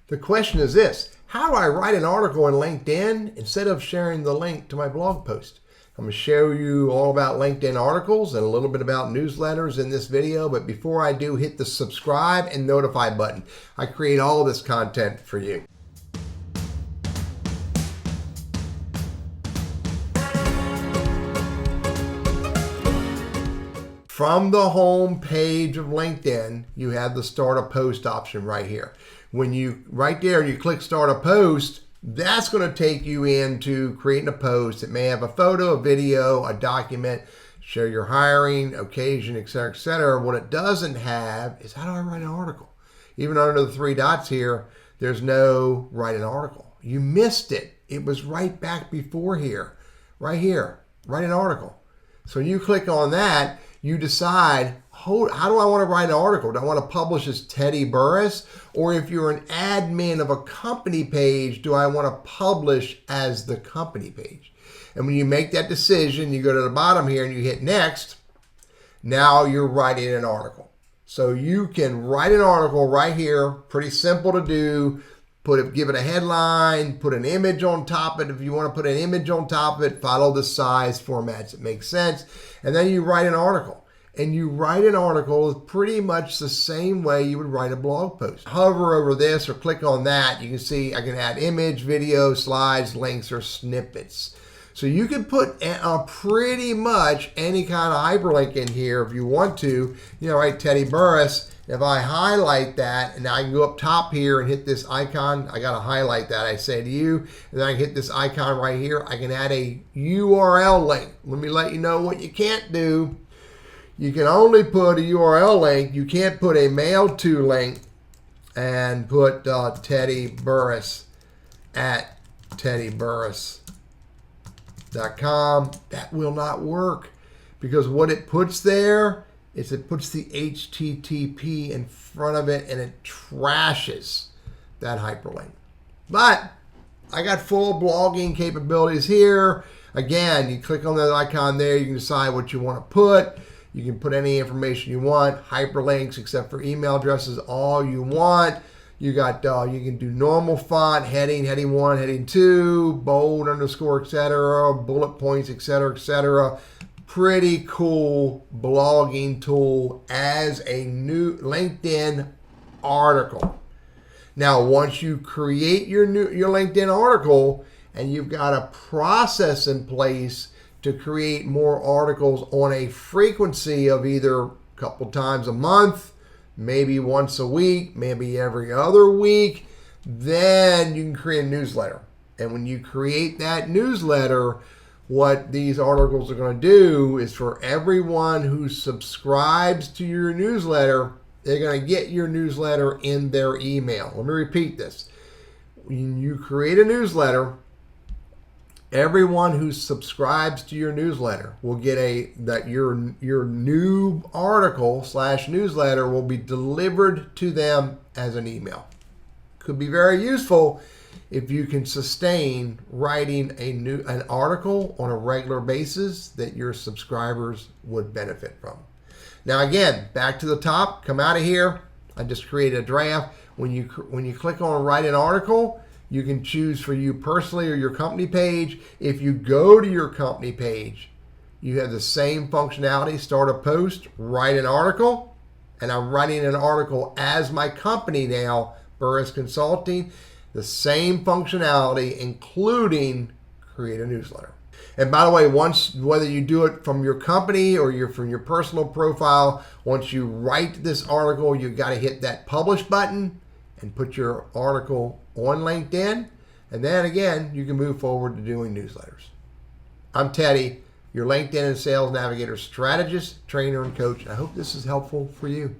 The question is this: how do I write an article in LinkedIn instead of sharing the link to my blog post? I'm going to show you all about LinkedIn articles and a little bit about newsletters in this video. But before I do, hit the subscribe and notify button. I create all of this content for you. From the home page of LinkedIn, you have the start a post option right here. When you, right there, you click start a post, that's going to take you into creating a post. It may have a photo, a video, a document, show your hiring, occasion, etc., etc. What it doesn't have is how do I write an article? Even under the three dots here, there's no write an article. You missed it. It was right back before here, right here, write an article. So when you click on that, you decide, how do I want to write an article? Do I want to publish as Teddy Burriss? Or if you're an admin of a company page, do I want to publish as the company page? And when you make that decision, you go to the bottom here and you hit next. Now you're writing an article. So you can write an article right here, pretty simple to do. Give it a headline, put an image on top of it. If you want to put an image on top of it, follow the size formats. It makes sense. And then you write an article. And you write an article pretty much the same way you would write a blog post. Hover over this or click on that. You can see I can add image, video, slides, links, or snippets. So you can put pretty much any kind of hyperlink in here if you want to. You know, right, Teddy Burriss. If I highlight that, and I can go up top here and hit this icon, I got to highlight that, I say to you, and then I hit this icon right here. I can add a URL link. Let me let you know what you can't do. You can only put a URL link. You can't put a mail to link and put Teddy Burriss at teddyburriss.com. That will not work because what it puts there is it puts the HTTP in front of it and it trashes that hyperlink. But I got full blogging capabilities here. Again, you click on that icon there, you can decide what you want to put. You can put any information you want, hyperlinks except for email addresses, all you want. You got you can do normal font, heading 1, heading 2, bold, underscore, etc., bullet points, etc., etc. Pretty cool blogging tool as a new LinkedIn article. Now, once you create your LinkedIn article and you've got a process in place to create more articles on a frequency of either a couple times a month, maybe once a week, maybe every other week, then you can create a newsletter. And when you create that newsletter, what these articles are going to do is for everyone who subscribes to your newsletter, they're going to get your newsletter in their email. Let me repeat this. When you create a newsletter, everyone who subscribes to your newsletter will get your new article / newsletter will be delivered to them as an email. Could be very useful if you can sustain writing an article on a regular basis that your subscribers would benefit from. Now again, back to the top, come out of here. I just created a draft. When you click on write an article, you can choose for you personally or your company page. If you go to your company page, you have the same functionality, start a post, write an article, and I'm writing an article as my company now, Burriss Consulting, the same functionality, including create a newsletter. And by the way, whether you do it from your company or from your personal profile, once you write this article, you've got to hit that publish button and put your article on LinkedIn. And then again, you can move forward to doing newsletters. I'm Teddy, your LinkedIn and Sales Navigator strategist, trainer, and coach. I hope this is helpful for you.